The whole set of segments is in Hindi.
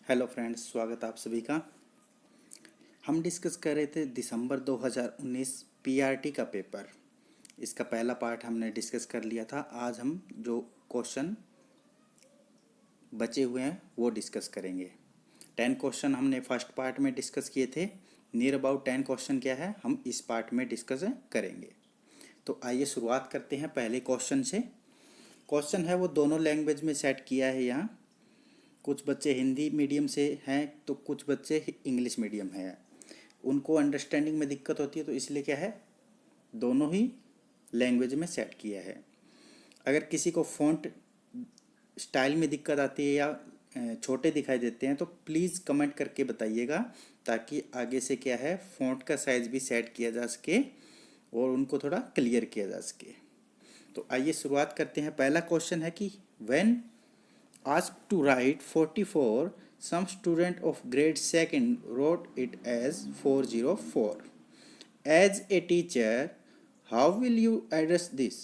हेलो फ्रेंड्स, स्वागत है आप सभी का। हम डिस्कस कर रहे थे दिसंबर 2019 पीआरटी का पेपर। इसका पहला पार्ट हमने डिस्कस कर लिया था। आज हम जो क्वेश्चन बचे हुए हैं वो डिस्कस करेंगे। 10 क्वेश्चन हमने फर्स्ट पार्ट में डिस्कस किए थे। नियर अबाउट 10 क्वेश्चन क्या है हम इस पार्ट में डिस्कस करेंगे। तो आइए शुरुआत करते हैं पहले क्वेश्चन से। क्वेश्चन है वो दोनों लैंग्वेज में सेट किया है यहाँ। कुछ बच्चे हिंदी मीडियम से हैं तो कुछ बच्चे इंग्लिश मीडियम हैं। उनको अंडरस्टैंडिंग में दिक्कत होती है तो इसलिए क्या है दोनों ही लैंग्वेज में सेट किया है। अगर किसी को फ़ॉन्ट स्टाइल में दिक्कत आती है या छोटे दिखाई देते हैं तो प्लीज़ कमेंट करके बताइएगा, ताकि आगे से क्या है फ़ॉन्ट का साइज़ भी सेट किया जा सके और उनको थोड़ा क्लियर किया जा सके। तो आइए शुरुआत करते हैं। पहला क्वेश्चन है कि when asked to write 44, some student of grade 2nd wrote it as 404. As a teacher, how will you address this?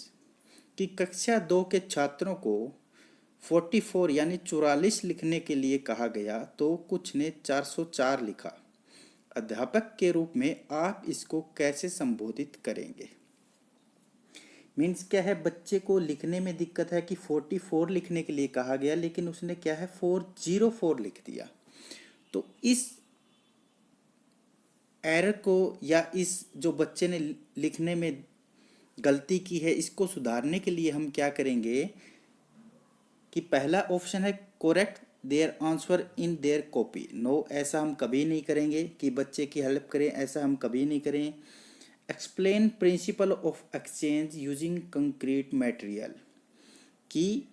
कि कक्षा 2 के छात्रों को 44 यानी 44 लिखने के लिए कहा गया तो कुछ ने 404 लिखा। अध्यापक के रूप में आप इसको कैसे संबोधित करेंगे? मीन्स क्या है, बच्चे को लिखने में दिक्कत है कि 44 लिखने के लिए कहा गया लेकिन उसने क्या है 404 लिख दिया। तो इस एरर को या इस जो बच्चे ने लिखने में गलती की है इसको सुधारने के लिए हम क्या करेंगे कि पहला ऑप्शन है correct their answer in their copy. No, ऐसा हम कभी नहीं करेंगे कि बच्चे की हेल्प करें, ऐसा हम कभी नहीं करें। Explain principle of exchange using concrete material, कि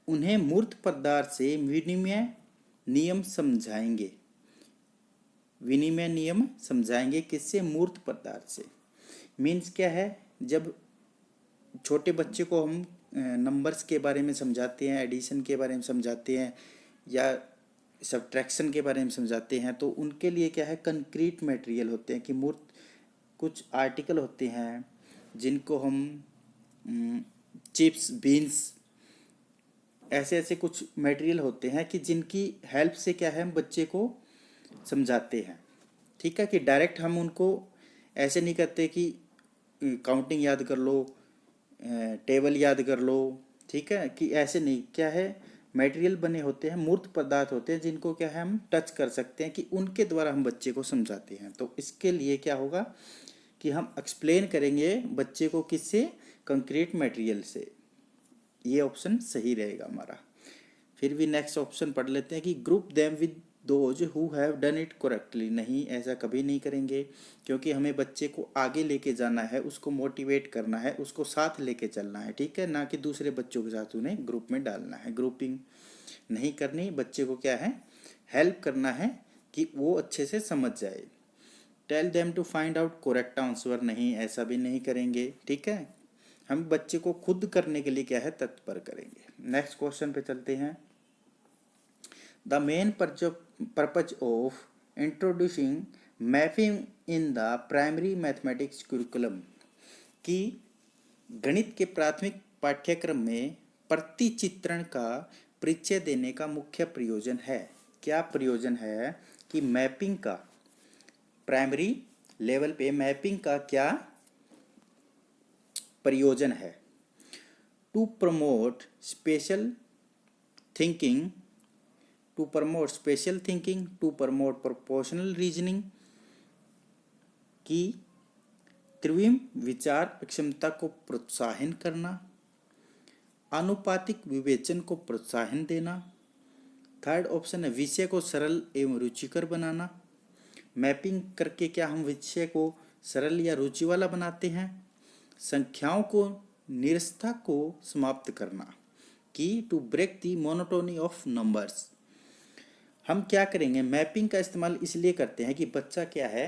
उन्हें मूर्त पदार्थ से विनिमय नियम समझाएंगे। विनिमय नियम समझाएंगे किससे? मूर्त पदार्थ से। मीन्स क्या है, जब छोटे बच्चे को हम नंबर्स के बारे में समझाते हैं, एडिशन के बारे में समझाते हैं या सब्ट्रैक्शन के बारे में समझाते हैं तो उनके लिए क्या है कंक्रीट मटेरियल होते हैं कि मूर्त कुछ आर्टिकल होते हैं जिनको हम चिप्स, बीन्स, ऐसे ऐसे कुछ मटेरियल होते हैं कि जिनकी हेल्प से क्या है हम बच्चे को समझाते हैं। ठीक है, कि डायरेक्ट हम उनको ऐसे नहीं करते कि काउंटिंग याद कर लो, टेबल याद कर लो। ठीक है, कि ऐसे नहीं, क्या है मटेरियल बने होते हैं, मूर्त पदार्थ होते हैं जिनको क्या है हम टच कर सकते हैं, कि उनके द्वारा हम बच्चे को समझाते हैं। तो इसके लिए क्या होगा कि हम एक्सप्लेन करेंगे बच्चे को किससे? कंक्रीट मटेरियल से। ये ऑप्शन सही रहेगा हमारा। फिर भी नेक्स्ट ऑप्शन पढ़ लेते हैं कि group them with those who have done it correctly. नहीं, ऐसा कभी नहीं करेंगे, क्योंकि हमें बच्चे को आगे लेके जाना है, उसको मोटिवेट करना है, उसको साथ लेके चलना है। ठीक है, ना कि दूसरे बच्चों के साथ उन्हें ग्रुप में डालना है। ग्रुपिंग नहीं करनी, बच्चे को क्या है हेल्प करना है कि वो अच्छे से समझ जाए। Tell them to find out correct answer. नहीं, ऐसा भी नहीं करेंगे। ठीक है, हम बच्चे को खुद करने के लिए क्या है तत्पर करेंगे। नेक्स्ट क्वेश्चन पे चलते हैं। The main purpose of introducing mapping in the primary mathematics curriculum, कि गणित के प्राथमिक पाठ्यक्रम में प्रतिचित्रण का परिचय देने का मुख्य प्रयोजन है। क्या प्रयोजन है? कि मैपिंग का, प्राइमरी लेवल पे मैपिंग का क्या प्रयोजन है? To promote spatial thinking, to promote spatial thinking, to promote proportional reasoning, की त्रिविम विचार क्षमता को प्रोत्साहन करना, आनुपातिक विवेचन को प्रोत्साहन देना। थर्ड ऑप्शन है विषय को सरल एवं रुचिकर बनाना। मैपिंग करके क्या हम विषय को सरल या रुचि वाला बनाते हैं। संख्याओं को निरस्तता को समाप्त करना, कि to break the monotony of numbers. हम क्या करेंगे, मैपिंग का इस्तेमाल इसलिए करते हैं कि बच्चा क्या है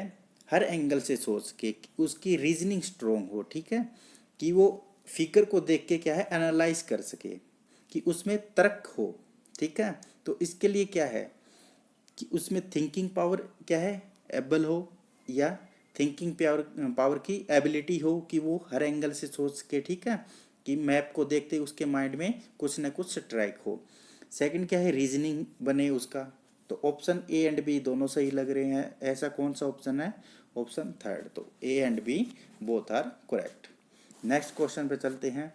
हर एंगल से सोच के उसकी रीजनिंग स्ट्रोंग हो। ठीक है, कि वो फिगर को देख के क्या है एनालाइज कर सके, कि उसमें तर्क हो। ठीक है, तो इसके लिए क्या है कि उसमें थिंकिंग पावर क्या है एबल हो, या थिंकिंग पावर की एबिलिटी हो कि वो हर एंगल से सोच के, ठीक है, कि मैप को देखते उसके माइंड में कुछ ना कुछ स्ट्राइक हो। सेकंड क्या है रीजनिंग बने उसका। तो ऑप्शन ए एंड बी दोनों सही लग रहे हैं। ऐसा कौन सा ऑप्शन है? Option third. तो A and B both are correct. Next question पे चलते हैं।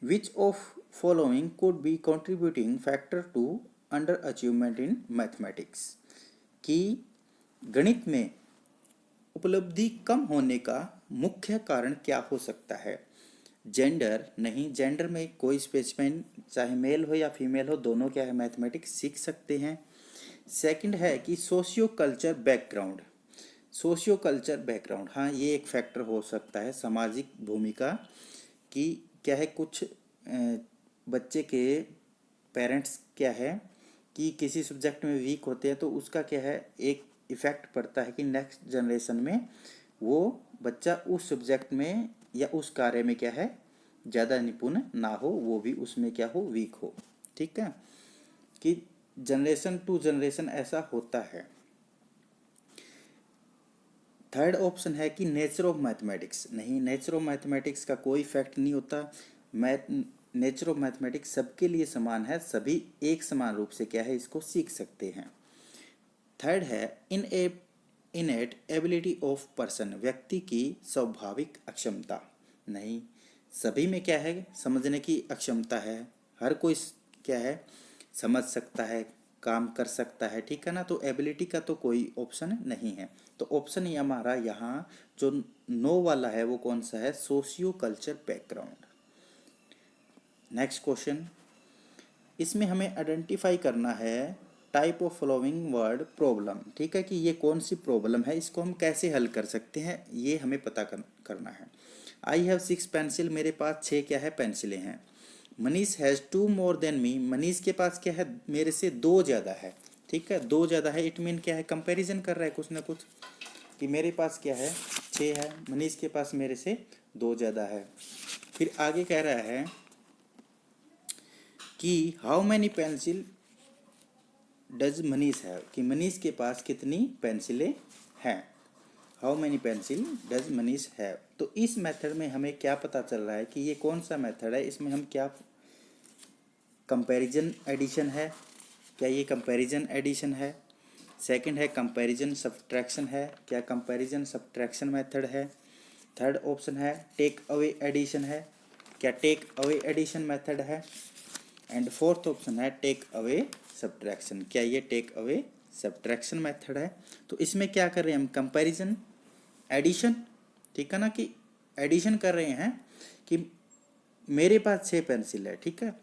Which of following could be contributing factor to under achievement in mathematics? कि गणित में उपलब्धि कम होने का मुख्य कारण क्या हो सकता है? जेंडर नहीं, जेंडर में कोई स्पेसिफाइन, चाहे मेल हो या फीमेल हो, दोनों क्या है मैथमेटिक्स सीख सकते हैं। सेकंड है कि socio culture background. Socio culture background, हाँ ये एक फैक्टर हो सकता है। सामाजिक भूमिका की क्या है, कुछ बच्चे के पेरेंट्स क्या है कि किसी सब्जेक्ट में वीक होते हैं, तो उसका क्या है एक इफेक्ट पड़ता है कि नेक्स्ट जनरेशन में वो बच्चा उस सब्जेक्ट में या उस कार्य में क्या है ज़्यादा निपुण ना हो, वो भी उसमें क्या हो वीक हो। ठीक है, कि जनरेशन टू जनरेशन ऐसा होता है। थर्ड ऑप्शन है कि नेचर ऑफ मैथमेटिक्स, नहीं नेचर ऑफ मैथमेटिक्स का कोई फैक्ट नहीं होता। मैथ नेचर ऑफ मैथमेटिक्स सबके लिए समान है, सभी एक समान रूप से क्या है इसको सीख सकते हैं। थर्ड है इनेट एबिलिटी ऑफ पर्सन, व्यक्ति की स्वाभाविक अक्षमता, नहीं सभी में क्या है समझने की अक्षमता है, हर कोई क्या है समझ सकता है, काम कर सकता है। ठीक है ना, तो एबिलिटी का तो कोई ऑप्शन नहीं है। तो ऑप्शन ही हमारा यहाँ जो नो वाला है वो कौन सा है? Socio culture background. Next question, इसमें हमें आइडेंटिफाई करना है type of following word problem. ठीक है, कि ये कौन सी प्रॉब्लम है, इसको हम कैसे हल कर सकते हैं ये हमें पता करना है। आई हैव 6 पेंसिल, मेरे पास 6 क्या है पेंसिलें हैं। Manish has 2 more than me, Manish के पास क्या है मेरे से 2 ज़्यादा है। ठीक है, 2 ज़्यादा है, इट मीन क्या है कंपैरिजन कर रहा है कुछ ना कुछ, कि मेरे पास क्या है 6 है, मनीष के पास मेरे से 2 ज़्यादा है। फिर आगे कह रहा है कि how many pencil does Manish है, कि मनीष के पास कितनी पेंसिलें हैं। How many pencil does Manish है। तो इस मेथड में हमें क्या पता चल रहा है कि ये कौन सा मेथड है, इसमें हम क्या कंपैरिजन एडिशन है, क्या ये कंपैरिजन एडिशन है। सेकंड है कंपैरिजन सब्ट्रैक्शन है, क्या कंपैरिजन सब्ट्रैक्शन मेथड है। थर्ड ऑप्शन है टेक अवे एडिशन है, क्या टेक अवे एडिशन मेथड है। एंड फोर्थ ऑप्शन है टेक अवे सब्ट्रैक्शन, क्या ये टेक अवे सब्ट्रैक्शन मेथड है। तो इसमें क्या कर रहे हैं हम कंपैरिजन एडिशन, ठीक है ना, कि एडिशन कर रहे हैं कि मेरे पास 6 पेंसिल है, ठीक है,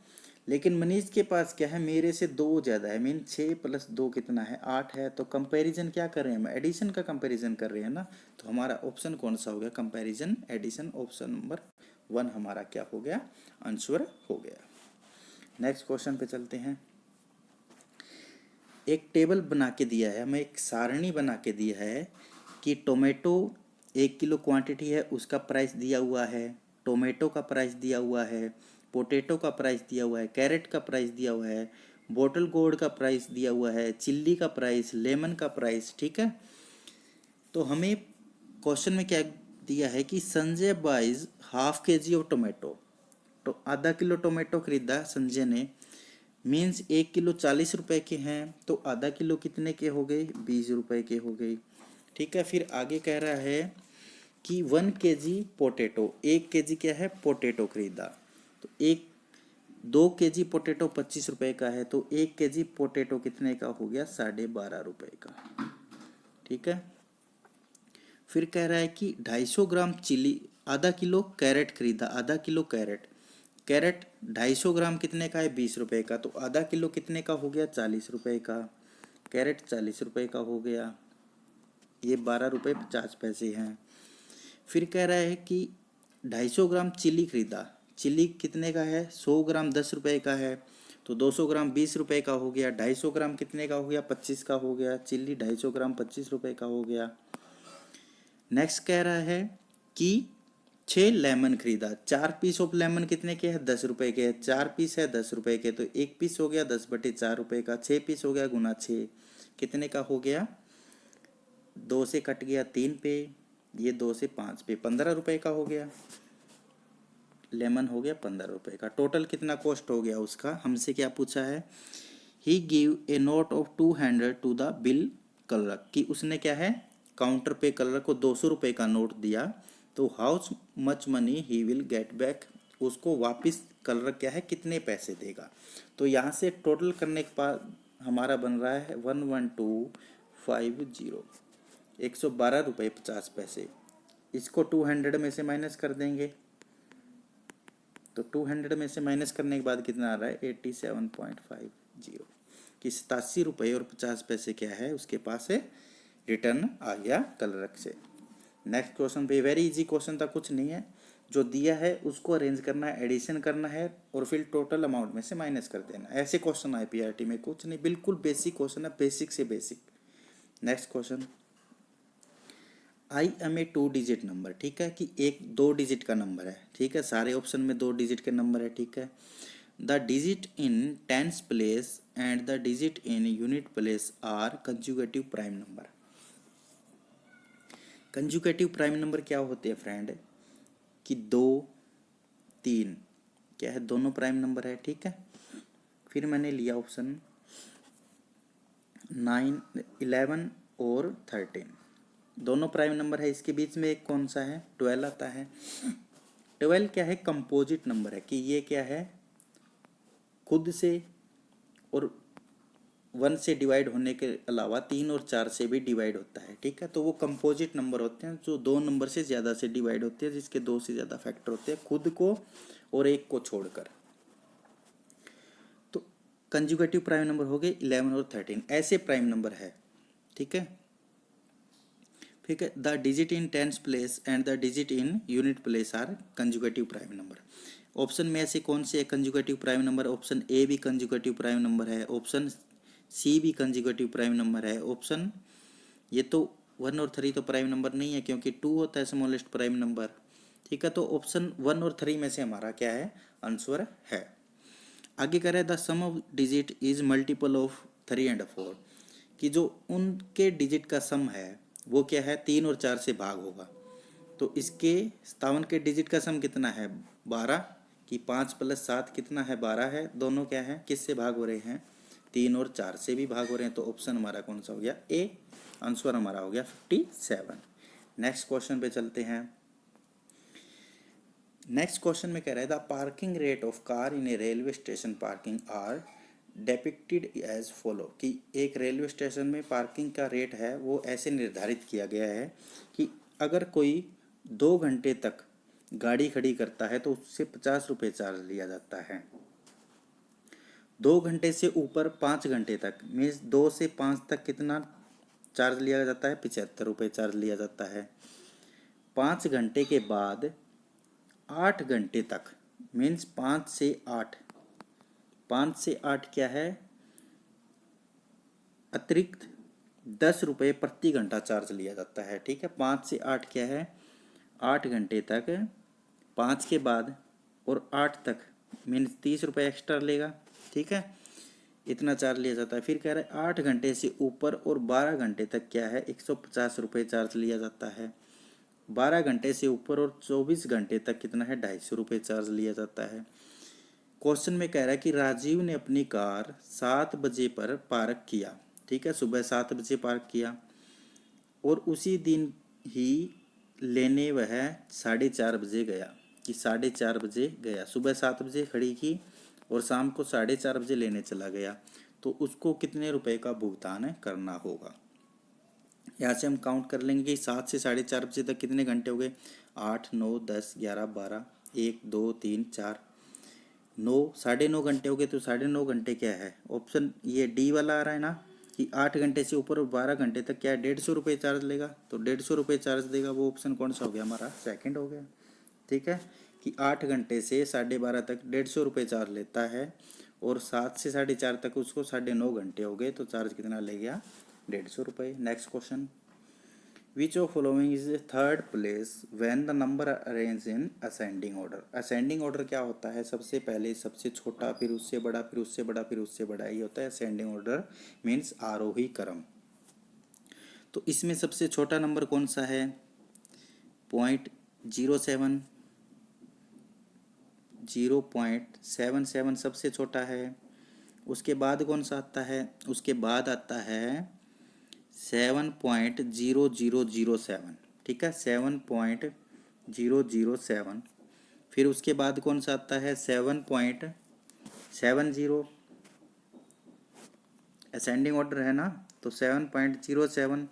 लेकिन मनीष के पास क्या है मेरे से 2 ज़्यादा है, मीन 6 + 2 कितना है 8 है। तो कंपैरिजन क्या कर रहे हैं हम एडिशन का कंपैरिजन कर रहे हैं ना। तो हमारा ऑप्शन कौन सा हो गया कंपैरिजन एडिशन, ऑप्शन नंबर 1 हमारा क्या हो गया आंसर हो गया। नेक्स्ट क्वेश्चन पे चलते हैं। एक टेबल बना के दिया है हमें, एक सारणी बना के दिया है कि टोमेटो 1 किलो क्वांटिटी है, उसका प्राइस दिया हुआ है, टोमेटो का प्राइस दिया हुआ है, पोटैटो का प्राइस दिया हुआ है, कैरेट का प्राइस दिया हुआ है, बोतल गोल्ड का प्राइस दिया हुआ है, चिल्ली का प्राइस, लेमन का प्राइस। ठीक है, तो हमें क्वेश्चन में क्या दिया है कि Sanjay buys ½ kg of tomato, तो आधा किलो टोमेटो खरीदा संजय ने, मीन्स 1 किलो 40 रुपए के हैं, तो आधा किलो कितने के हो गए 20 रुपए के हो गए। ठीक है, फिर आगे कह रहा है कि 1 kg पोटैटो, 1 kg क्या है पोटैटो खरीदा, तो 2 kg पोटैटो 25 रुपए का है, तो 1 kg पोटैटो कितने का हो गया 12.5 रुपए का। ठीक है, फिर कह रहा है कि 250 ग्राम चिली, आधा किलो कैरेट खरीदा, आधा किलो कैरेट, कैरेट 250 ग्राम कितने का है 20 रुपए का, तो आधा किलो कितने का हो गया 40 रुपए का, कैरेट 40 रुपए का हो गया, ये 12 रुपए 50 पैसे हैं। फिर कह रहा है कि 250 ग्राम चिली खरीदा, चिली कितने का है 100 ग्राम 10 रुपए का है, तो 200 ग्राम 20 रुपए का हो गया, 250 ग्राम कितने का हो गया 25 का हो गया, चिल्ली 250 ग्राम 25 रुपए का हो गया। नेक्स्ट कह रहा है कि 6 लेमन खरीदा, 4 पीस ऑफ लेमन कितने के हैं 10 रुपए के, 4 पीस है 10 रुपए के, तो 1 पीस हो गया 10/4 रुपए का, 6 पीस हो गया गुना 6 कितने का हो गया, 2 से कट गया 3 पे, ये 2 से 5 पे 15 रुपए का हो गया, लेमन हो गया 15 रुपए का। टोटल कितना कॉस्ट हो गया उसका, हमसे क्या पूछा है he give a note of 200 to the bill clerk, कि उसने क्या है काउंटर पे क्लर्क को 200 रुपये का नोट दिया, तो how much money he will get back, उसको वापस क्लर्क क्या है कितने पैसे देगा। तो यहाँ से टोटल करने के बाद हमारा बन रहा है 11250, 112 रुपये 50 पैसे। इसको 200 में से माइनस कर देंगे, तो 200 में से माइनस करने के बाद कितना आ रहा है 87.50, कि 87 रुपये और 50 पैसे क्या है उसके पास है रिटर्न आ गया क्लर्क से। नेक्स्ट क्वेश्चन पे वेरी इजी क्वेश्चन था, कुछ नहीं है, जो दिया है उसको अरेंज करना है, एडिशन करना है और फिर टोटल अमाउंट में से माइनस कर देना। ऐसे क्वेश्चन आए पीआरटी में, कुछ नहीं, बिल्कुल बेसिक क्वेश्चन है, बेसिक से बेसिक। Next question, I am a 2 digit number, ठीक है, कि एक 2 डिजिट का नंबर है, ठीक है, सारे ऑप्शन में 2 डिजिट के नंबर है, ठीक है। The digit in tens place and the digit in unit place are conjugative prime number. Conjugative prime number क्या होते हैं फ्रेंड, कि 2 3 क्या है दोनों प्राइम नंबर है, ठीक है। फिर मैंने लिया ऑप्शन 9 11 और 13 दोनों प्राइम नंबर है, इसके बीच में एक कौन सा है 12 आता है। 12 क्या है कंपोजिट नंबर है, कि ये क्या है खुद से और 1 से डिवाइड होने के अलावा 3 और 4 से भी डिवाइड होता है, ठीक है। तो वो कंपोजिट नंबर होते हैं जो 2 नंबर से ज़्यादा से डिवाइड होते हैं, जिसके 2 से ज़्यादा फैक्टर होते हैं खुद को और एक को छोड़कर। तो कंजुगेटिव प्राइम नंबर हो गए 11 और 13, ऐसे प्राइम नंबर है, ठीक है। ठीक है, the digit in tens place and the digit in unit place are conjugative prime number. Option में ऐसे कौन से conjugative prime number, option A भी कंजुगेटिव प्राइम नंबर है, ऑप्शन सी भी कंजुगेटिव प्राइम नंबर है, ऑप्शन ये तो 1 और 3 तो प्राइम नंबर नहीं है क्योंकि 2 होता है स्मॉलेस्ट प्राइम नंबर, ठीक है। तो ऑप्शन 1 और 3 में से हमारा क्या है आंसर है। आगे कह रहा है the sum of digit is multiple of 3 and 4, कि जो उनके डिजिट का सम है वो क्या है 3 और 4 से भाग होगा। तो इसके 57 के डिजिट का सम कितना है 12, कि 5 + 7 कितना है 12 है, दोनों क्या है किससे भाग हो रहे हैं 3 और 4 से भी भाग हो रहे हैं। तो ऑप्शन हमारा कौन सा हो गया ए, आंसर हमारा हो गया 57। नेक्स्ट क्वेश्चन पे चलते हैं। नेक्स्ट क्वेश्चन में कह रहा है the parking rate of car in a railway station parking are depicted as follow, कि एक रेलवे स्टेशन में पार्किंग का रेट है वो ऐसे निर्धारित किया गया है कि अगर कोई 2 घंटे तक गाड़ी खड़ी करता है तो उससे 50 रुपये चार्ज लिया जाता है। 2 घंटे से ऊपर 5 घंटे तक मीन्स 2 से 5 तक कितना चार्ज लिया जाता है 75 रुपये चार्ज लिया जाता है। 5 घंटे के बाद 8 घंटे तक मीन्स 5 से 8, 5 से 8 क्या है अतिरिक्त 10 रुपये प्रति घंटा चार्ज लिया जाता है, ठीक है। 5 से 8 क्या है 8 घंटे तक, 5 के बाद और 8 तक मीन्स 30 रुपये एक्स्ट्रा लेगा, ठीक है, इतना चार्ज लिया जाता है। फिर कह रहा है 8 घंटे से ऊपर और 12 घंटे तक क्या है 150 रुपये चार्ज लिया जाता है। 12 घंटे से ऊपर और 24 घंटे तक कितना है 250 रुपये चार्ज लिया जाता है। क्वेश्चन में कह रहा है कि राजीव ने अपनी कार 7 बजे पर पार्क किया, ठीक है, सुबह 7 बजे पार्क किया और उसी दिन ही लेने वह 4:30 बजे गया, कि 4:30 बजे गया, सुबह 7 बजे खड़ी की और शाम को 4:30 बजे लेने चला गया, तो उसको कितने रुपए का भुगतान करना होगा। यहाँ से हम काउंट कर लेंगे कि 7 से 4:30 बजे तक कितने घंटे हो गए 8 9 10 11 12 1 2 3 4 9, 9.5 घंटे हो गए। तो 9.5 घंटे क्या है ऑप्शन ये डी वाला आ रहा है ना, कि 8 घंटे से ऊपर और 12 घंटे तक क्या है 150 रुपये चार्ज लेगा, तो 150 रुपये चार्ज देगा, वो ऑप्शन कौन सा हो गया हमारा सेकंड हो गया, ठीक है, कि 8 घंटे से 12:30 तक 150 रुपये चार्ज लेता है और 7 से 4:30 तक उसको 9.5 घंटे हो गए, तो चार्ज कितना ले गया 150 रुपये। Next question, which of following is third place when the number arrange in ascending order. Ascending order क्या होता है, सबसे पहले सबसे छोटा, फिर उससे बड़ा, फिर उससे बड़ा, फिर उससे बड़ा, ये होता है असेंडिंग ऑर्डर मीन्स आरोही क्रम। तो इसमें सबसे छोटा नंबर कौन सा है 0.07, 0.77 सबसे छोटा है उसके बाद कौन सा आता है, उसके बाद आता है 7.0007, ठीक है, 7.007। फिर उसके बाद कौन सा आता है 7.70, असेंडिंग ऑर्डर है ना, तो 7.07,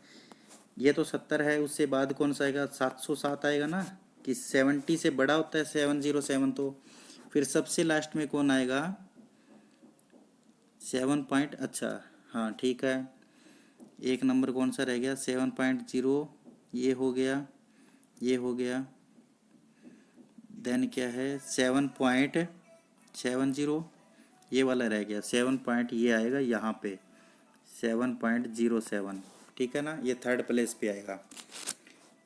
ये तो 70 है। उससे बाद कौन सा आएगा 707 आएगा ना, कि 70 से बड़ा होता है 707 तो। फिर सबसे लास्ट में कौन आएगा 7 पॉइंट, अच्छा हाँ ठीक है, एक नंबर कौन सा रह गया 7.0, ये हो गया, ये हो गया। देन क्या है 7.70, ये वाला रह गया 7 पॉइंट, ये आएगा यहाँ पे 7.07, ठीक है ना, ये थर्ड प्लेस पे आएगा।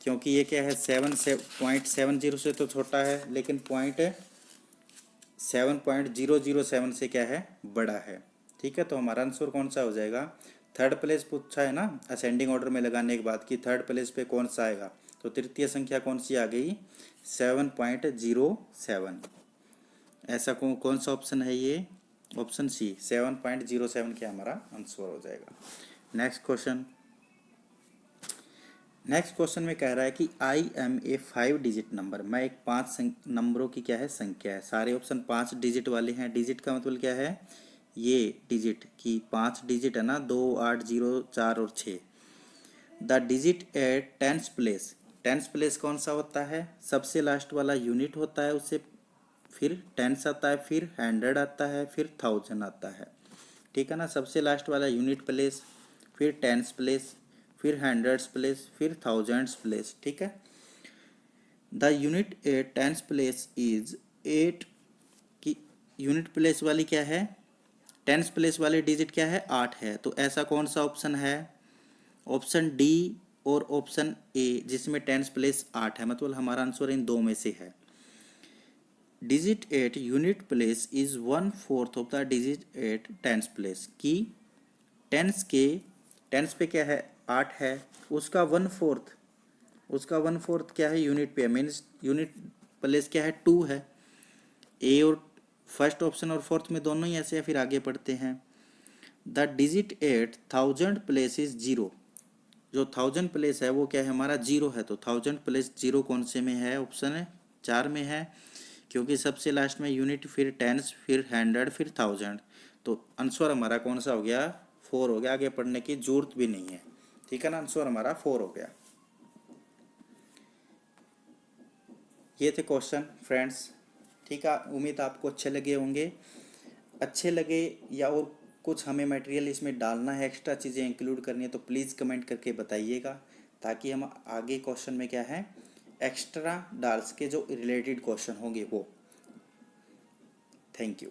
क्योंकि ये क्या है 7.70 से तो छोटा है, लेकिन 7.007 से क्या है बड़ा है, ठीक है। तो हमारा आंसर कौन सा हो जाएगा, थर्ड प्लेस पूछा है ना असेंडिंग ऑर्डर में लगाने के बाद कि थर्ड प्लेस पे कौन सा आएगा, तो तृतीय संख्या कौन सी आ गई 7.07। ऐसा कौन सा ऑप्शन है, ये ऑप्शन सी 7.07 क्या हमारा आंसर हो जाएगा। नेक्स्ट क्वेश्चन, नेक्स्ट क्वेश्चन में कह रहा है कि I am a 5 digit number, मैं एक 5 नंबरों की क्या है संख्या है। सारे ऑप्शन 5 डिजिट वाले हैं। डिजिट का मतलब क्या है, ये डिजिट की 5 डिजिट है ना, 2, 8, 0, 4 और 6। The digit at tens place, tens place कौन सा होता है, सबसे लास्ट वाला यूनिट होता है, उससे फिर टेंस आता है, फिर 100 आता है, फिर 1000 आता है, ठीक है ना। सबसे लास्ट वाला यूनिट प्लेस, फिर टेंस प्लेस, फिर हंड्रेड्स प्लेस, फिर थाउजेंड्स प्लेस, ठीक है। The unit at tens place is 8 की यूनिट प्लेस वाली क्या है, टेंस प्लेस वाली डिजिट क्या है 8 है। तो ऐसा कौन सा ऑप्शन है, ऑप्शन डी और ऑप्शन ए, जिसमें टेंस प्लेस 8 है, मतलब हमारा आंसर इन दो में से है। Digit at unit place is 1/4 of the digit at tens place, की टेंस के टेंस पे क्या है 8 है, उसका 1/4, उसका 1/4 क्या है यूनिट पे, मीन्स यूनिट प्लेस क्या है 2 है। ए और फर्स्ट ऑप्शन और फोर्थ में दोनों ही ऐसे है, फिर आगे पढ़ते हैं। The digit at 1000 place is 0, जो 1000 प्लेस है वो क्या है हमारा 0 है। तो 1000 प्लेस 0 कौन से में है, ऑप्शन है 4 में है, क्योंकि सबसे लास्ट में यूनिट, फिर टेंस, फिर 100, फिर 1000। तो आंसर हमारा कौन सा हो गया 4 हो गया, आगे पढ़ने की जरूरत भी नहीं है, ठीक है ना, आंसर हमारा 4 हो गया। ये थे क्वेश्चन फ्रेंड्स, ठीक है। उम्मीद आपको अच्छे लगे होंगे। अच्छे लगे या और कुछ हमें मटेरियल इसमें डालना है, एक्स्ट्रा चीज़ें इंक्लूड करनी है, तो प्लीज़ कमेंट करके बताइएगा, ताकि हम आगे क्वेश्चन में क्या है एक्स्ट्रा डाल सके, जो रिलेटेड क्वेश्चन होंगे वो। Thank you.